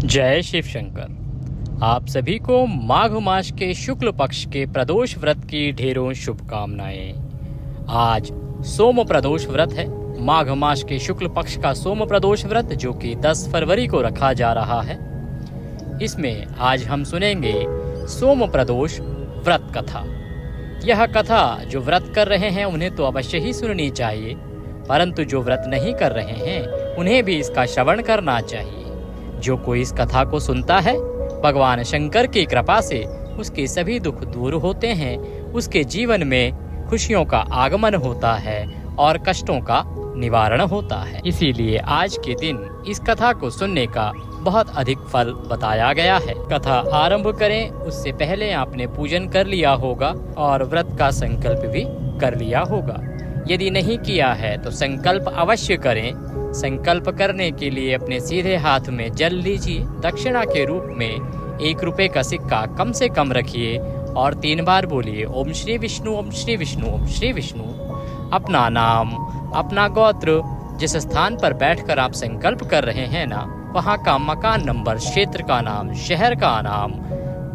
जय शिव शंकर। आप सभी को माघ मास के शुक्ल पक्ष के प्रदोष व्रत की ढेरों शुभकामनाएं। आज सोम प्रदोष व्रत है। माघ मास के शुक्ल पक्ष का सोम प्रदोष व्रत जो कि 10 फरवरी को रखा जा रहा है। इसमें आज हम सुनेंगे सोम प्रदोष व्रत कथा। यह कथा जो व्रत कर रहे हैं उन्हें तो अवश्य ही सुननी चाहिए, परंतु जो व्रत नहीं कर रहे हैं उन्हें भी इसका श्रवण करना चाहिए। जो कोई इस कथा को सुनता है, भगवान शंकर की कृपा से उसके सभी दुख दूर होते हैं, उसके जीवन में खुशियों का आगमन होता है और कष्टों का निवारण होता है। इसीलिए आज के दिन इस कथा को सुनने का बहुत अधिक फल बताया गया है। कथा आरंभ करें उससे पहले आपने पूजन कर लिया होगा और व्रत का संकल्प भी कर लिया होगा। यदि नहीं किया है तो संकल्प अवश्य करें। संकल्प करने के लिए अपने सीधे हाथ में जल लीजिए। दक्षिणा के रूप में 1 रुपए का सिक्का कम से कम रखिए और 3 बार बोलिए ओम श्री विष्णु, ओम श्री विष्णु, ओम श्री विष्णु। अपना नाम, अपना गोत्र, जिस स्थान पर बैठकर आप संकल्प कर रहे हैं ना, वहाँ का मकान नंबर, क्षेत्र का नाम, शहर का नाम,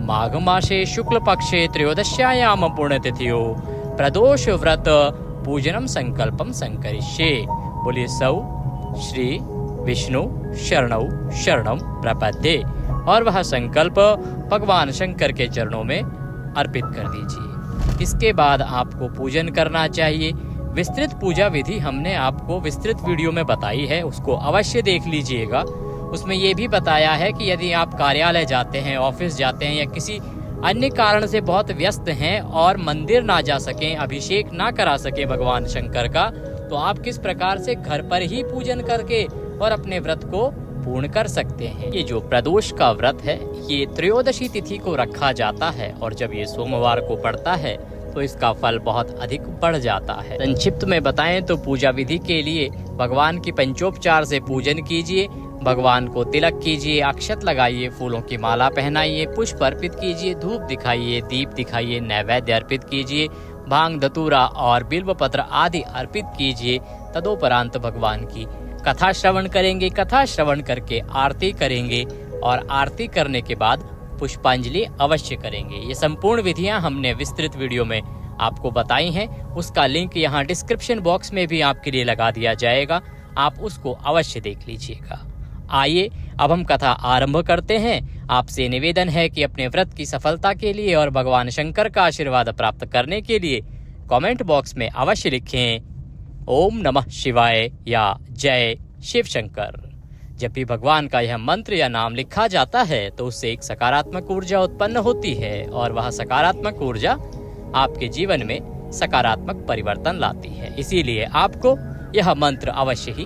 माघ मासे शुक्ल पक्षे त्रयोदश्यायाम पुण्यतिथियो प्रदोष व्रत पूजनम संकल्पम संकरिष्ये। बोलिए सौ श्री विष्णु शरणौ शरणम प्रपद्ये और वह संकल्प भगवान शंकर के चरणों में अर्पित कर दीजिए। इसके बाद आपको पूजन करना चाहिए। विस्तृत पूजा विधि हमने आपको विस्तृत वीडियो में बताई है, उसको अवश्य देख लीजिएगा। उसमें ये भी बताया है कि यदि आप कार्यालय जाते हैं, ऑफिस जाते हैं या किसी अन्य कारण से बहुत व्यस्त हैं और मंदिर ना जा सकें, अभिषेक ना करा सके भगवान शंकर का, तो आप किस प्रकार से घर पर ही पूजन करके और अपने व्रत को पूर्ण कर सकते हैं। ये जो प्रदोष का व्रत है ये त्रयोदशी तिथि को रखा जाता है और जब ये सोमवार को पड़ता है तो इसका फल बहुत अधिक बढ़ जाता है। संक्षिप्त में बताएं तो पूजा विधि के लिए भगवान की पंचोपचार से पूजन कीजिए, भगवान को तिलक कीजिए, अक्षत लगाइए, फूलों की माला पहनाइए, पुष्प अर्पित कीजिए, धूप दिखाइए, दीप दिखाइए, नैवेद्य अर्पित कीजिए, भांग धतूरा और बिल्व पत्र आदि अर्पित कीजिए। तदोपरांत भगवान की कथा श्रवण करेंगे। कथा श्रवण करके आरती करेंगे और आरती करने के बाद पुष्पांजलि अवश्य करेंगे। ये संपूर्ण विधियां हमने विस्तृत वीडियो में आपको बताई हैं। उसका लिंक यहाँ डिस्क्रिप्शन बॉक्स में भी आपके लिए लगा दिया जाएगा, आप उसको अवश्य देख लीजिएगा। आइए अब हम कथा आरंभ करते हैं। आपसे निवेदन है कि अपने व्रत की सफलता के लिए और भगवान शंकर का आशीर्वाद प्राप्त करने के लिए कमेंट बॉक्स में अवश्य लिखें ओम नमः शिवाय या जय शिव शंकर। जब भी भगवान का यह मंत्र या नाम लिखा जाता है तो उससे एक सकारात्मक ऊर्जा उत्पन्न होती है और वह सकारात्मक ऊर्जा आपके जीवन में सकारात्मक परिवर्तन लाती है। इसीलिए आपको यह मंत्र अवश्य ही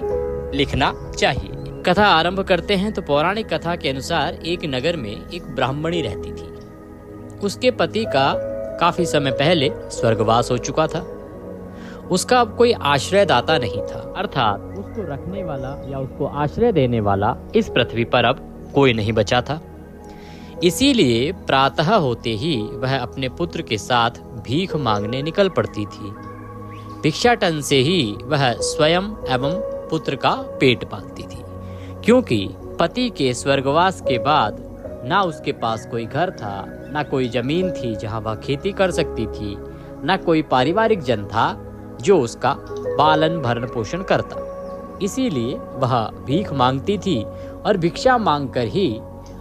लिखना चाहिए। कथा आरंभ करते हैं तो पौराणिक कथा के अनुसार एक नगर में एक ब्राह्मणी रहती थी। उसके पति का काफी समय पहले स्वर्गवास हो चुका था। उसका अब कोई आश्रयदाता नहीं था, अर्थात उसको रखने वाला या उसको आश्रय देने वाला इस पृथ्वी पर अब कोई नहीं बचा था। इसीलिए प्रातः होते ही वह अपने पुत्र के साथ भीख मांगने निकल पड़ती थी। भिक्षाटन से ही वह स्वयं एवं पुत्र का पेट पालती थी, क्योंकि पति के स्वर्गवास के बाद ना उसके पास कोई घर था, ना कोई जमीन थी जहां वह खेती कर सकती थी, ना कोई पारिवारिक जन था जो उसका पालन भरण पोषण करता। इसीलिए वह भीख मांगती थी और भिक्षा मांगकर ही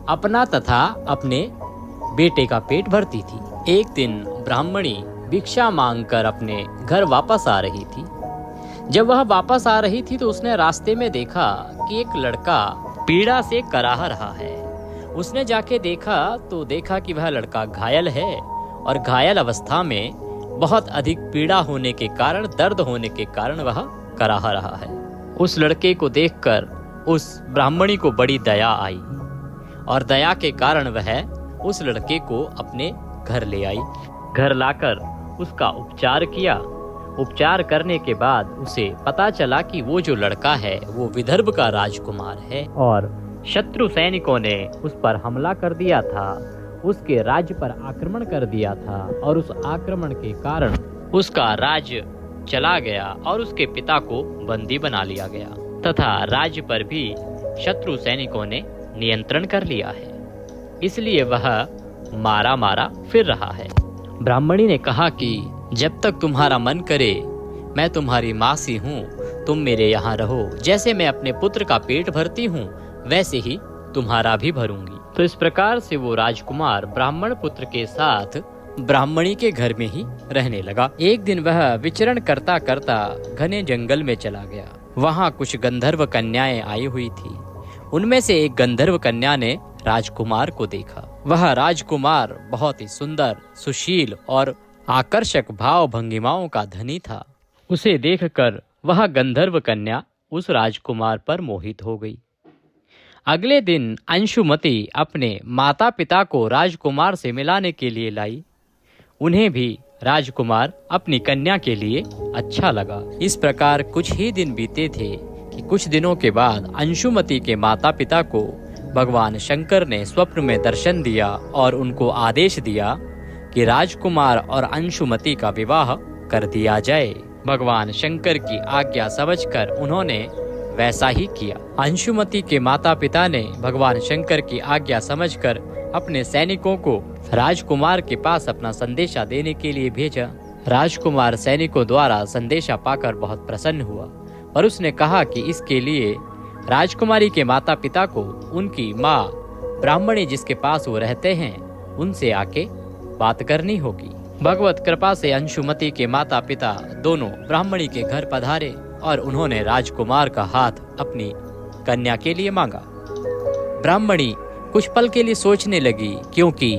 अपना तथा अपने बेटे का पेट भरती थी। एक दिन ब्राह्मणी भिक्षा मांगकर अपने घर वापस आ रही थी। जब वह वापस आ रही थी तो उसने रास्ते में देखा कि एक लड़का पीड़ा से कराह रहा है। उसने जाके देखा तो देखा कि वह लड़का घायल है और घायल अवस्था में बहुत अधिक पीड़ा होने के कारण, दर्द होने के कारण वह कराह रहा है। उस लड़के को देखकर उस ब्राह्मणी को बड़ी दया आई और दया के कारण वह उस लड़के को अपने घर ले आई। घर लाकर उसका उपचार किया। उपचार करने के बाद उसे पता चला कि वो जो लड़का है वो विदर्भ का राजकुमार है और शत्रु सैनिकों ने उस पर हमला कर दिया था, उसके राज्य पर आक्रमण कर दिया था और उस आक्रमण के कारण उसका राज्य चला गया और उसके पिता को बंदी बना लिया गया तथा राज्य पर भी शत्रु सैनिकों ने नियंत्रण कर लिया है, इसलिए वह मारा मारा फिर रहा है। ब्राह्मणी ने कहा कि जब तक तुम्हारा मन करे मैं तुम्हारी माँ सी हूँ, तुम मेरे यहाँ रहो। जैसे मैं अपने पुत्र का पेट भरती हूँ वैसे ही तुम्हारा भी भरूंगी। तो इस प्रकार से वो राजकुमार ब्राह्मण पुत्र के साथ ब्राह्मणी के घर में ही रहने लगा। एक दिन वह विचरण करता करता घने जंगल में चला गया। वहाँ कुछ गंधर्व कन्याएं आई हुई थी। उनमें से एक गंधर्व कन्या ने राजकुमार को देखा। वह राजकुमार बहुत ही सुंदर, सुशील और आकर्षक भाव भंगिमाओं का धनी था। उसे देखकर वह गंधर्व कन्या उस राजकुमार पर मोहित हो गई। अगले दिन अंशुमति अपने माता पिता को राजकुमार से मिलाने के लिए लाई। उन्हें भी राजकुमार अपनी कन्या के लिए अच्छा लगा। इस प्रकार कुछ ही दिन बीते थे कि कुछ दिनों के बाद अंशुमति के माता पिता को भगवान शंकर ने स्वप्न में दर्शन दिया और उनको आदेश दिया कि राजकुमार और अंशुमति का विवाह कर दिया जाए। भगवान शंकर की आज्ञा समझकर उन्होंने वैसा ही किया। अंशुमति के माता पिता ने भगवान शंकर की आज्ञा समझकर अपने सैनिकों को राजकुमार के पास अपना संदेशा देने के लिए भेजा। राजकुमार सैनिकों द्वारा संदेशा पाकर बहुत प्रसन्न हुआ और उसने कहा कि इसके लिए राजकुमारी के माता पिता को उनकी माँ ब्राह्मणी जिसके पास वो रहते हैं उनसे आके बात करनी होगी। भगवत कृपा से अंशुमति के माता पिता दोनों ब्राह्मणी के घर पधारे और उन्होंने राजकुमार का हाथ अपनी कन्या के लिए मांगा। ब्राह्मणी कुछ पल के लिए सोचने लगी, क्योंकि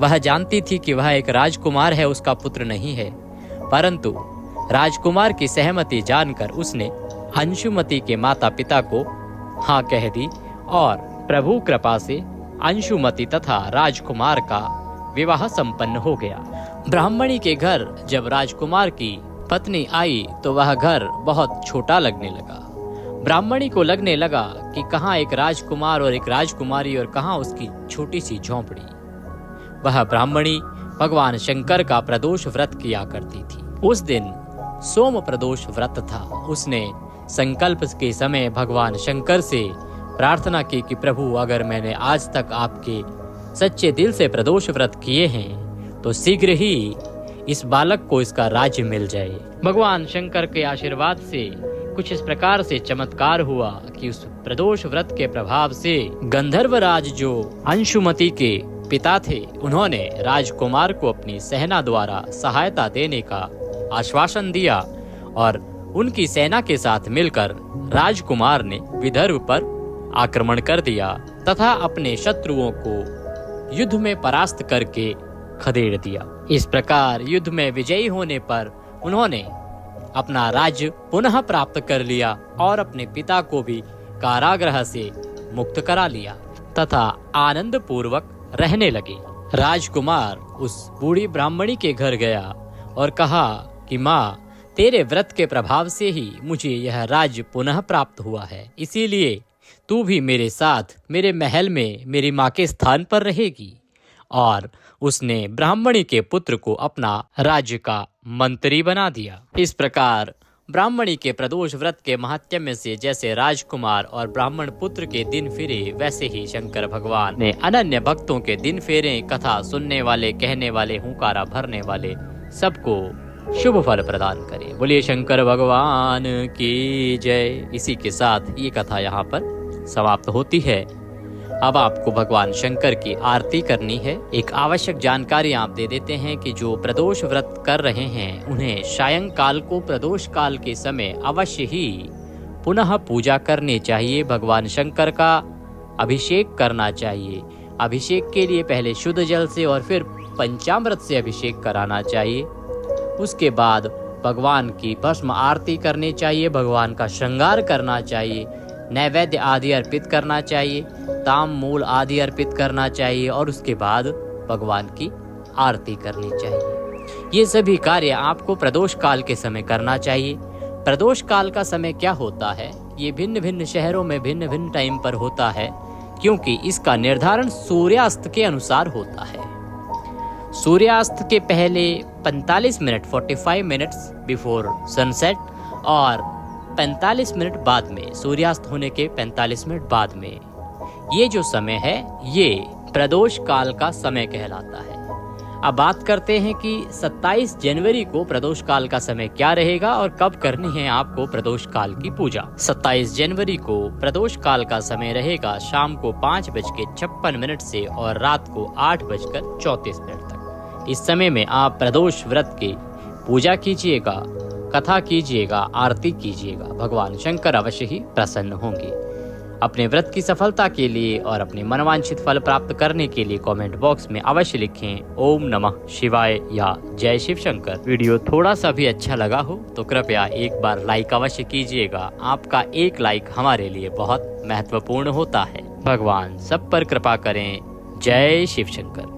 वह जानती थी कि वह एक राजकुमार है, उसका पुत्र नहीं है। परंतु राजकुमार की सहमति जानकर उसने अंशुमति के माता पिता को हाँ कह दी और प्रभु कृपा से अंशुमति तथा राजकुमार का विवाह संपन्न हो गया। ब्राह्मणी के घर जब राजकुमार की पत्नी आई तो वह घर बहुत छोटा लगने लगा। ब्राह्मणी को लगने लगा कि कहाँ एक राजकुमार और एक राजकुमारी और कहाँ उसकी छोटी सी झोंपड़ी। वह ब्राह्मणी भगवान शंकर का प्रदोष व्रत किया करती थी। उस दिन सोम प्रदोष व्रत था। उसने संकल्प के समय भगवान शंकर से प्रार्थना की कि प्रभु, अगर मैंने आज तक आपके सच्चे दिल से प्रदोष व्रत किए हैं तो शीघ्र ही इस बालक को इसका राज्य मिल जाए। भगवान शंकर के आशीर्वाद से कुछ इस प्रकार से चमत्कार हुआ कि उस प्रदोष व्रत के प्रभाव से गंधर्वराज जो अंशुमति के पिता थे, उन्होंने राजकुमार को अपनी सेना द्वारा सहायता देने का आश्वासन दिया और उनकी सेना के साथ मिलकर राजकुमार ने विदर्भ पर आक्रमण कर दिया तथा अपने शत्रुओं को युद्ध में परास्त करके खदेड़ दिया। इस प्रकार युद्ध में विजयी होने पर उन्होंने अपना राज्य पुनः प्राप्त कर लिया और अपने पिता को भी कारागृह से मुक्त करा लिया तथा आनंद पूर्वक रहने लगे। राजकुमार उस बूढ़ी ब्राह्मणी के घर गया और कहा कि माँ, तेरे व्रत के प्रभाव से ही मुझे यह राज्य पुनः प्राप्त हुआ है, इसीलिए तू भी मेरे साथ मेरे महल में मेरी माँ के स्थान पर रहेगी। और उसने ब्राह्मणी के पुत्र को अपना राज्य का मंत्री बना दिया। इस प्रकार ब्राह्मणी के प्रदोष व्रत के महात्म्य से जैसे राजकुमार और ब्राह्मण पुत्र के दिन फिरे, वैसे ही शंकर भगवान ने अनन्य भक्तों के दिन फेरे। कथा सुनने वाले, कहने वाले, हुंकारा भरने वाले सबको शुभ फल प्रदान करे। बोलिए शंकर भगवान की जय। इसी के साथ ये कथा यहाँ पर समाप्त होती है। अब आपको भगवान शंकर की आरती करनी है। एक आवश्यक जानकारी आप दे देते हैं कि जो प्रदोष व्रत कर रहे हैं उन्हें सायंकाल को प्रदोष काल के समय अवश्य ही पुनः पूजा करनी चाहिए। भगवान शंकर का अभिषेक करना चाहिए। अभिषेक के लिए पहले शुद्ध जल से और फिर पंचामृत से अभिषेक कराना चाहिए। उसके बाद भगवान की भस्म आरती करनी चाहिए, भगवान का श्रृंगार करना चाहिए, नैवेद्य आदि अर्पित करना चाहिए, ताम मूल आदि अर्पित करना चाहिए और उसके बाद भगवान की आरती करनी चाहिए। ये सभी कार्य आपको प्रदोष काल के समय करना चाहिए। प्रदोष काल का समय क्या होता है, ये भिन्न भिन्न शहरों में भिन्न भिन्न टाइम पर होता है, क्योंकि इसका निर्धारण सूर्यास्त के अनुसार होता है। सूर्यास्त के पहले 45 मिनट 45 मिनट्स बिफोर सनसेट और 45 मिनट बाद में, सूर्यास्त होने के 45 मिनट बाद में, ये जो समय है ये प्रदोष काल का समय कहलाता है। अब बात करते हैं कि 27 जनवरी को प्रदोष काल का समय क्या रहेगा और कब करनी है आपको प्रदोष काल की पूजा। 27 जनवरी को प्रदोष काल का समय रहेगा शाम को 5:56 से और रात को 8:34 तक। इस समय में आप प्रदोष व्रत की पूजा कीजिएगा, कथा कीजिएगा, आरती कीजिएगा। भगवान शंकर अवश्य ही प्रसन्न होंगे। अपने व्रत की सफलता के लिए और अपने मनवांछित फल प्राप्त करने के लिए कमेंट बॉक्स में अवश्य लिखें ओम नमः शिवाय या जय शिव शंकर। वीडियो थोड़ा सा भी अच्छा लगा हो तो कृपया एक बार लाइक अवश्य कीजिएगा। आपका एक लाइक हमारे लिए बहुत महत्वपूर्ण होता है। भगवान सब पर कृपा करें। जय शिव शंकर।